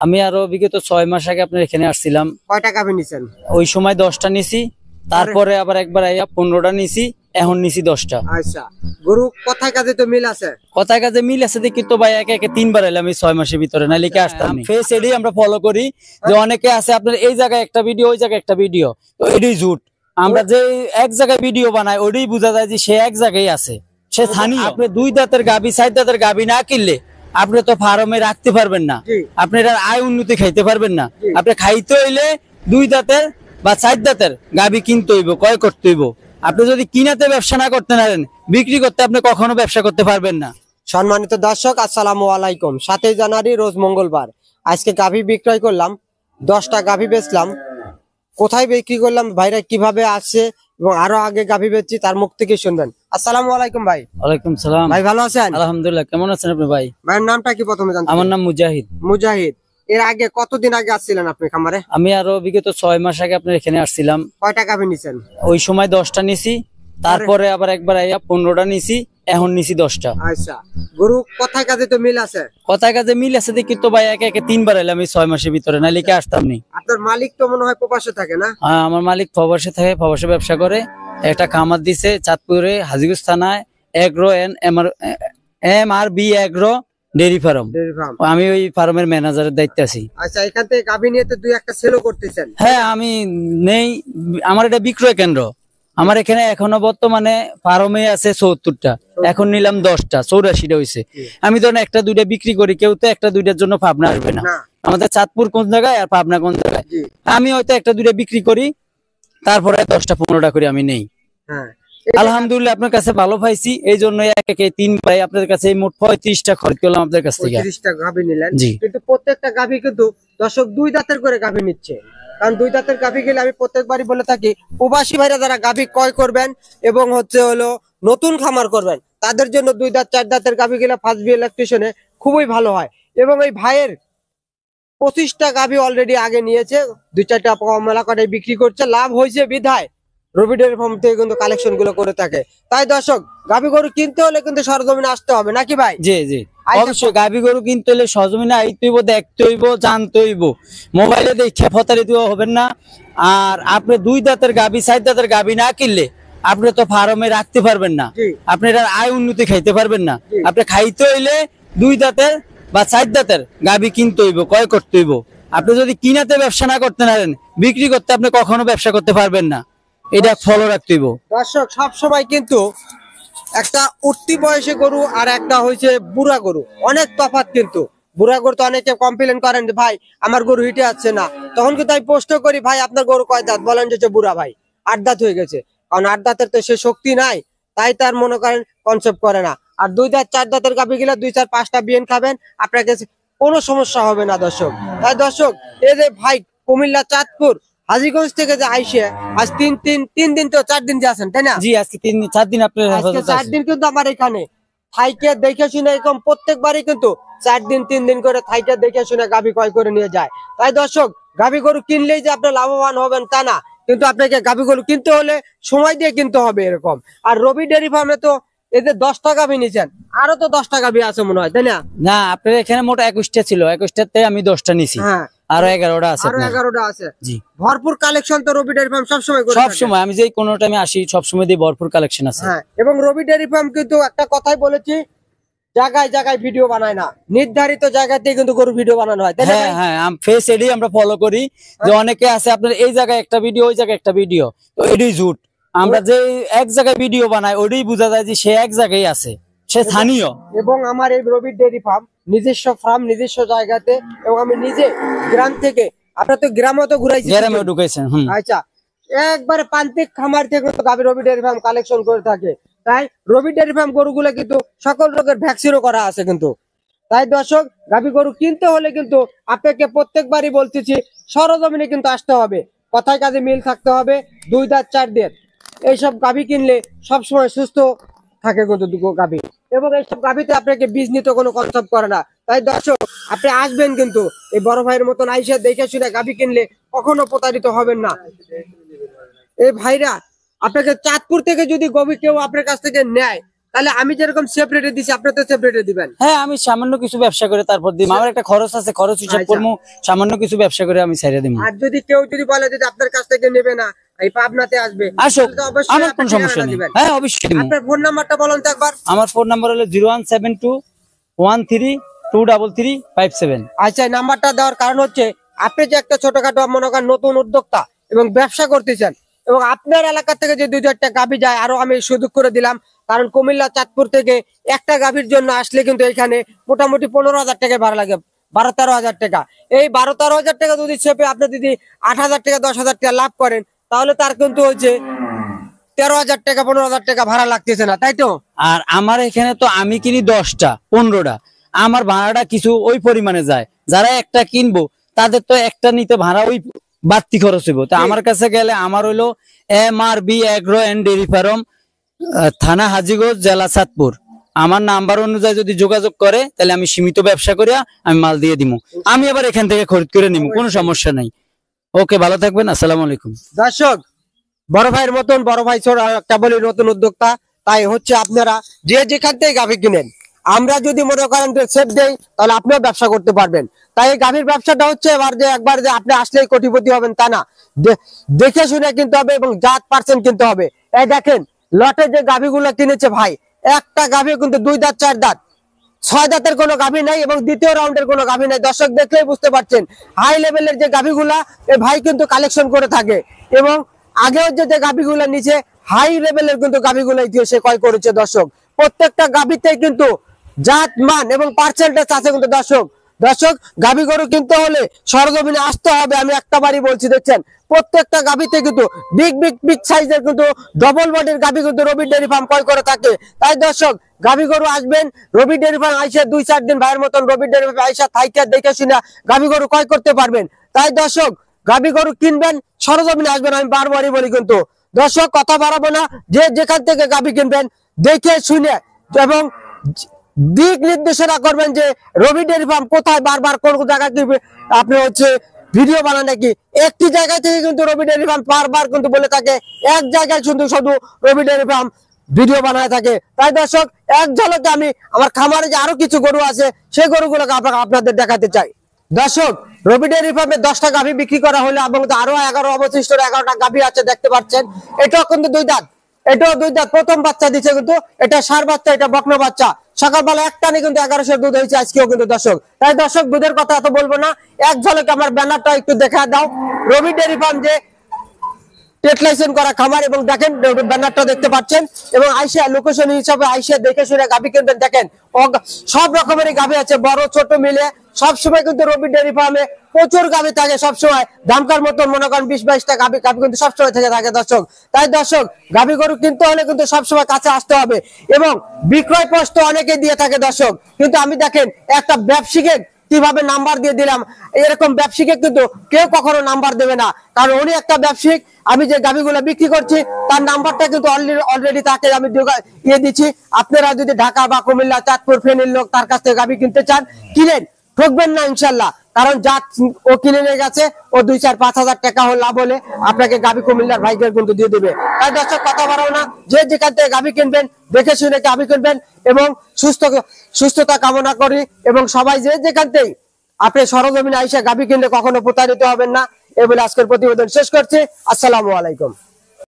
আমি আরো বিগত 6 মাস আগে আপনার এখানে আসছিলাম। কয়টা গাভী নিছেন? ওই সময় 10টা নিছি, তারপরে আবার একবার আইয়া 15টা নিছি, এখন নিছি 10টা। আচ্ছা, গরু কথায় কাজে তো মিল আছে? কথায় কাজে মিল আছে দেখি তো ভাই, একে একে 3বার এলাম এই 6 মাসের ভিতরে, না লিখে আসতাম। ফেস এডি আমরা ফলো করি, যে অনেকে আছে আপনার এই জায়গায় একটা ভিডিও, ওই জায়গায় একটা ভিডিও, তো এডি জুট। আমরা যে এক জায়গায় ভিডিও বানাই ওটাই বোঝা যায় যে সে এক জায়গায় আছে, সে স্থানীয়। আপনি 2 দাঁতের গাভী 4 দাঁতের গাভী না কিনলে আপনি তো ফার্মে রাখতে পারবেন না, আপনি এটার আয় উন্নতি খাইতে পারবেন না। আপনি খাইতে হইলে 2 দাঁতের বা 4 দাঁতের গাভী কিনতে হইব, ক্রয় করতে হইব। আপনি যদি কিনাতে ব্যবসা না করতে পারেন, বিক্রি করতে আপনি কখনো ব্যবসা করতে পারবেন না। সম্মানিত দর্শক, আসসালামু আলাইকুম। 7 জানুয়ারি রোজ মঙ্গলবার। আজকে গাভী বিক্রয় করলাম, 10টা গাভী বেচলাম। কোথায় বিক্রি করলাম, ভাইরা কিভাবে আসছে এবং আরো আগে গাভী বেচছি, তার মুখ থেকে শুনবেন। আসসালামু আলাইকুম ভাই। ওয়ালাইকুম সালাম ভাই, ভালো আছেন? আলহামদুলিল্লাহ। কেমন আছেন আপনি ভাই? ভাইয়ের নামটা কি প্রথমে জানতে? আমার নাম মুজাহিদ। মুজাহিদ। এর আগে কতদিন আগে আসছিলেন আপনি খামারে? আমি আরো বিগত 6 মাস আগে আপনার এখানে আসছিলাম। কয়টা গাভী নিছেন? ওই সময় 10টা নিছি, তারপরে আবার একবার আইয়া 15টা নিছি, এখন নিছি 10টা। আচ্ছা, গরু কথায় কাজে তো মিল আছে? কথায় কাজে মিল আছে দেখি তো ভাই, একে একে 3বার এলাম এই 6 মাসের ভিতরে, না লিখে আসতাম নি। আপনার মালিক তো মনে হয় প্রবাসে থাকে না? হ্যাঁ, আমার মালিক প্রবাসে থাকে, প্রবাসে ব্যবসা করে। একটা খামার দিছে চাঁদপুরে হাজীগঞ্জ থানায়, agro MRB agro dairy farm. আমি ওই ফার্মের ম্যানেজারের দায়িত্বে আছি। আচ্ছা, এখান থেকে গাভী নিয়ে তো 2-1টা সেলও করতেছেন? হ্যাঁ, আমি নেই, আমার এটা বিক্রয় কেন্দ্র। আমার এখানে এখনো বর্তমানে ফার্মে আছে 74টা, এখন নিলাম 10টা, 84টা হয়েছে। আমি ধরেন 1টা 2টা বিক্রি করি, কেউ তো 1টা 2টার জন্য পাবনা আসবে না। আমাদের চাঁদপুর কোন জায়গায় আর পাবনা কোন জায়গায়, আমি হয়তো 1টা 2টা বিক্রি করি, তারপরে 10টা 15টা করে আমি নেই। আলহামদুলিল্লাহ আপনার কাছে ভালো পাইছি, এই জন্য এক একে 3 ভাই আপনার কাছে মোট 35টা খরচ করলাম আপনার কাছ থেকে। 35টা গাভী নিলেন, কিন্তু প্রত্যেকটা গাভী কিন্তু দর্শক 2 দাঁতের করে গাভী নিচ্ছে। কারণ 2 দাঁতের গাভী গেলে আমি প্রত্যেকবারই বলে থাকি, প্রবাসী ভাইরা যারা গাভী ক্রয় করবেন এবং হলো নতুন খামার করবেন, তাদের জন্য 2 দাঁত 4 দাঁতের গাভী গেলে ফার্স্ট বি ইলেকট্রিশিয়ানে খুবই ভালো হয়। এবং এই ভাইয়ের 25টা গাভী অলরেডি আগে নিয়েছে, 2-4টা মেলা করে বিক্রি করছে, লাভ হয়েছে বিধায় রবি ডেয়ারি ফার্ম থেকে কিন্তু কালেকশন গুলো করে থাকে। তাই দর্শক, গাভী গরু কিনতে হলে কিন্তু সরজমিনে আসতে হবে, নাকি ভাই? জি জি, অবশ্যই গাভী গরু কিনতে হলে সরজমিনে আইতে হইব, দেখতে হইব, জানতে হইব। মোবাইলে দেখে প্রতারিত হবেন না। আর আপনি 2 দাঁতের গাভী 4 দাঁতের গাভী না কিনলে আপনি তো ফার্মে রাখতে পারবেন না, আপনি এটার আয় উন্নতি খাইতে পারবেন না। আপনি খাইতে হইলে 2 দাঁতের বা 4 দাঁতের গাভী কিনতে হইব, ক্রয় করতে হইব। আপনি যদি কিনাতে ব্যবসা না করতে পারেন, বিক্রি করতে আপনি কখনো ব্যবসা করতে পারবেন না। এটা ফলো রাখতে হইব। দর্শক, সবসময় কিন্তু একটা উঠতি বয়সে গরু আর একটা হয়েছে বুড়া গরু, অনেক তফাৎ। কিন্তু বুড়া গরু তো অনেকে কমপ্লেন করেন যে ভাই আমার গরু হিটে আসছে না, তখন কিন্তু আমি প্রশ্ন করি, ভাই আপনার গরু কয় দাঁত? বলেন যে বুড়া ভাই 8 দাঁত হয়ে গেছে। কারণ 8 দাঁতের তো সে শক্তি নাই, তাই তার মনে করেন কনসেপ্ট করে না। আর 2 দাঁত 4 দাঁতের গাভী গেলে 2-4-5টা বিয়েন খাবেন, আপনার কাছে কোনো সমস্যা হবে না দর্শক। তাই দর্শক, এই যে ভাই কুমিল্লা চাঁদপুর হাজীগঞ্জ থেকে যে আইসে আজ 3 দিন তো 4 দিন যে আছেন, তাই না? জি, আজকে 3-4 দিন আপনার 4 দিন কিন্তু আমার এখানে থাইকে দেখে শুনে, এরকম প্রত্যেকবারই কিন্তু 4 দিন 3 দিন করে থাইকে দেখে শুনে গাভী ক্রয় করে নিয়ে যায়। তাই দর্শক, গাভী গরু কিনলেই যে আপনি লাভবান হবেন তা না, কিন্তু আপনাকে গাভী গরু কিনতে হলে সময় দিয়ে কিনতে হবে এরকম। আর রবি ডেয়ারি ফার্মে তো এদের 10টা গাভী নিছেন, আরো তো 10টা গাভী আছে মনে হয়, তাই না? না, আপনার এখানে মোট 21টা ছিল, 21টাতে আমি 10টা নিছি। হ্যাঁ, আরো 11টা আছে। আরো 11টা আছে। জি, ভরপুর কালেকশন তো রবি ডেয়ারি ফার্ম সবসময় করে থাকে। সবসময় আমি যে কোনো টাইমে আসি, সবসময় দিয়ে ভরপুর কালেকশন আছে। হ্যাঁ, এবং রবি ডেয়ারি ফার্ম কিন্তু একটা কথাই বলেছি, জায়গায় জায়গায় ভিডিও বানায় না, নির্ধারিত জায়গাতেই কিন্তু গরু ভিডিও বানানো হয়। হ্যাঁ হ্যাঁ, ফেস এডি আমরা ফলো করি, যে অনেকে আছে আপনার এই জায়গায় একটা ভিডিও, ওই জায়গায় একটা ভিডিও, তো এডি জুট। আমরা যে এক জায়গায় ভিডিও বানাই ওটাই বোঝা যায় যে সে এক জায়গায় আছে, সে স্থানীয়। এবং আমার এই রবি ডেয়ারি ফার্ম নিজস্ব ফার্ম, নিজস্ব জায়গাতে, এবং আমি নিজে গ্রাম থেকে, আপনার তো গ্রামে তো ঘুরাইছি, গ্রামে ঢুকাইছেন। আচ্ছা, একবারে প্রান্তিক খামার থেকে তো গাভী রবি ডেয়ারি ফার্ম কালেকশন করে থাকে। তাই রবি ডেয়ারি ফার্ম গরুগুলো কিন্তু সকল রোগের ভ্যাকসিনও করা আছে কিন্তু। তাই দর্শক, গাভী গরু কিনতে হলে কিন্তু আপনাকে প্রত্যেকবারই বলতেছি, সরজমিনে কিন্তু আসতে হবে, কথায় কাজে মিল থাকতে হবে। 2 দাঁত 4 দাঁত এইসব গাভী কিনলে সবসময় সুস্থ থাকে কিন্তু গাভী, এবং এইসব গাভীতে আপনাকে বীজ নিতে কোনো কনসেপ্ট করে না। তাই দর্শক, আপনি আসবেন কিন্তু এই বড় ভাইয়ের মতন আইসা দেখে শুনে গাভী কিনলে কখনো প্রতারিত হবেন না। এই ভাইরা আপনাকে চাঁদপুর থেকে যদি গভীর কেউ আপনার কাছ থেকে নেয়, তাহলে আমি যেরকম সেফ রেটে দিছি আপনি তো সেফ রেটে দিবেন। হ্যাঁ আমি সামান্য কিছু ব্যবসা করে তারপর দিই, আমার একটা খরচ আছে, খরচ হিসাব আচ্ছা। করবো, সামান্য কিছু ব্যবসা করে আমি ছেড়ে দিব। আর যদি কেউ যদি বলে যে আপনার কাছ থেকে নেবে না, এই পাবনাতে আসবে, আসুক, তাহলে তো অবশ্যই আমার আপনি কোনো সমস্যা ঠিকানা নেই। দিবেন। হ্যাঁ অবশ্যই দিব। আপনার ফোন নাম্বারটা বলুন তো একবার। আমার ফোন নাম্বার হলো 01721323357। আচ্ছা, এই নাম্বারটা দেওয়ার কারণ হচ্ছে আপনি যে একটা ছোটখাটো মনে করেন নতুন উদ্যোক্তা এবং ব্যবসা করতেছেন, এবং আপনার এলাকা থেকে যে 2-4টা গাভী যায়, আরো আমি সুযোগ করে দিলাম। কারণ কুমিল্লা চাঁদপুর থেকে একটা গাভীর জন্য আসলে কিন্তু এখানে মোটামুটি 15,000 টাকা ভাড়া লাগে, 12-13,000 টাকা। এই 12-13,000 টাকা যদি চেপে আপনি যদি 8,000 টাকা 10,000 টাকা লাভ করেন, তাহলে তার কিন্তু হচ্ছে 13,000 টাকা 15,000 টাকা ভাড়া লাগতেছে না, তাই তো? আর আমার এখানে তো আমি কিনি 10টা 15টা, আমার ভাড়াটা কিছু ওই পরিমাণে যায়। যারা একটা কিনবো তাদের তো একটা নিতে ভাড়া ওই বাড়তি খরচ হইব। তা আমার কাছে গেলে আমার হইলো MRB agro and dairy farm, থানা হাজীগঞ্জ, জেলা চাঁদপুর। আমার নাম্বার অনুযায়ী যদি যোগাযোগ করে তাহলে আমি সীমিত ব্যবসা করিয়া আমি মাল দিয়ে দিব, আমি আবার এখান থেকে খরিদ করে নিব, কোনো সমস্যা নাই। ওকে, ভালো থাকবেন, আসসালামু আলাইকুম। দর্শক, বড় ভাইয়ের মতন বড় ভাই ছোট একটা বলি নতুন উদ্যোক্তা, তাই হচ্ছে আপনারা যে যেখান থেকে গাভী কিনেন, আমরা যদি মনে করেন যে সেফ দেই, তাহলে আপনিও ব্যবসা করতে পারবেন। তাই এই গাভীর ব্যবসাটা হচ্ছে এবার যে একবার যে আপনি আসলেই কোটিপতি হবেন তা না, দেখে শুনে কিনতে হবে এবং জাত পার্সেন্ট কিনতে হবে। এই দেখেন লটে যে গাভীগুলো কিনেছে ভাই, একটা গাভী কিন্তু 2 দাঁত 4 দাঁত, 6 দাঁতের কোনো গাভী নাই এবং দ্বিতীয় রাউন্ডের কোনো গাভী নাই। দর্শক দেখলেই বুঝতে পারছেন হাই লেভেলের যে গাভীগুলা এই ভাই কিন্তু কালেকশন করে থাকে, এবং আগেও যে গাভীগুলা নিচে হাই লেভেলের কিন্তু গাভীগুলো সে ক্রয় করেছে। দর্শক প্রত্যেকটা গাভীতে কিন্তু জাত মান এবং পার্সেন্টেজ আছে কিন্তু। দর্শক গাভী গরু কিনতে হলে সরজমিনে আসতে হবে, আমি একটা বারই বলছি। দেখছেন প্রত্যেকটা গাভীতে কিন্তু বিগ সাইজের কিন্তু ডবল বডির গাভী কিন্তু রবি ডেয়ারি ফার্ম ক্রয় করে থাকে। তাই দর্শক গাভী গরু আসবেন রবি ডেয়ারি ফার্ম আইসা 2-4 দিন ভাইয়ের মতন রবি ডেয়ারি ফার্ম আইসা থাইকা দেখে শুনে গাভী গরু ক্রয় করতে পারবেন। তাই দর্শক গাভী গরু কিনবেন সরজমিনে আসবেন, আমি বারবারই বলি। কিন্তু দর্শক কথা বাড়াবো না, যে যেখান থেকে গাভী কিনবেন দেখে শুনে এবং দিক নির্দেশনা করবেন যে রবি ডেয়ারি ফার্ম কোথায়, বারবার কোন জায়গায় আপনি হচ্ছে ভিডিও বানান নাকি। একটি জায়গা থেকে কিন্তু রবি ডেয়ারি ফার্ম বারবার কিন্তু বলে থাকে, এক জায়গায় শুধু রবি ডেয়ারি ফার্ম ভিডিও বানায় থাকে। তাই দর্শক এক ঝলকে আমি আমার খামারে যে আরো কিছু গরু আছে সেই গরুগুলোকে আপনাদের দেখাতে চাই। দর্শক রবি ডেয়ারি ফার্মে 10টা গাভী বিক্রি করা হলো এবং আরো 11 অবশিষ্ট 11টা গাভী আছে দেখতে পাচ্ছেন। এটাও কিন্তু 2 দাঁত, এটাও 2 দাঁত, প্রথম বাচ্চা দিচ্ছে কিন্তু। এটা ষাঁড় বাচ্চা, এটা বকনা বাচ্চা। সকালবেলা এক টানে কিন্তু 1100 দুধ হয়েছে আজকেও কিন্তু। দর্শক তাই দর্শক দুধের কথা এত বলবো না, এক ঝলকে আমার ব্যানারটা একটু দেখা দাও। রবি ডেয়ারি ফার্ম যে টেট লাইসেন্স করা খামার, এবং দেখেন ব্যানারটা দেখতে পাচ্ছেন, এবং আইসা লোকেশন হিসাবে আইসা দেখে শুনে গাভী কিনবেন। দেখেন সব রকমেরই গাভী আছে, বড় ছোট মিলে সবসময় কিন্তু রবি ডেয়ারি ফার্মে প্রচুর গাভী থাকে সবসময়। দামকার মতন মনে করেন 20-22টা গাভী কিন্তু সবসময় থেকে থাকে। দর্শক তাই দর্শক গাভী গরু কিনতে হলে কিন্তু সবসময় কাছে আসতে হবে, এবং বিক্রয় পোস্ট অনেকে দিয়ে থাকে। দর্শক কিন্তু আমি দেখেন একটা ব্যবসায়িক কিভাবে নাম্বার দিয়ে দিলাম, এরকম ব্যবসায়ীকে কিন্তু কেউ কখনো নাম্বার দেবে না, কারণ উনি একটা ব্যবসায়িক। আমি যে গাভীগুলো বিক্রি করছি তার নাম্বারটা কিন্তু অলরেডি তাকে আমি দিয়ে দিচ্ছি। আপনারা যদি ঢাকা বা কুমিল্লা চাঁদপুর ফেনীর লোক তার কাছ থেকে গাভী কিনতে চান, কিনেন, ঠকবেন না ইনশাল্লাহ। কারণ জাত ও কিনে নিয়ে গেছে, ও 2-4-5 হাজার টাকা লাভ হলে আপনাকে গাভী কুমিল্লার ভাইকে কিন্তু দিয়ে দিবে। তাই দর্শক কথা বাড়াও না, যে যেখান থেকে গাভী কিনবেন দেখে শুনে গাভী কিনবেন, এবং সুস্থতা কামনা করি। এবং সবাই যে যেখান থেকে আপনি সরজমিনে আইসা গাভী কিনলে কখনো প্রতারিত হবেন না। এই বলে আজকের প্রতিবেদন শেষ করছি। আসসালামু আলাইকুম।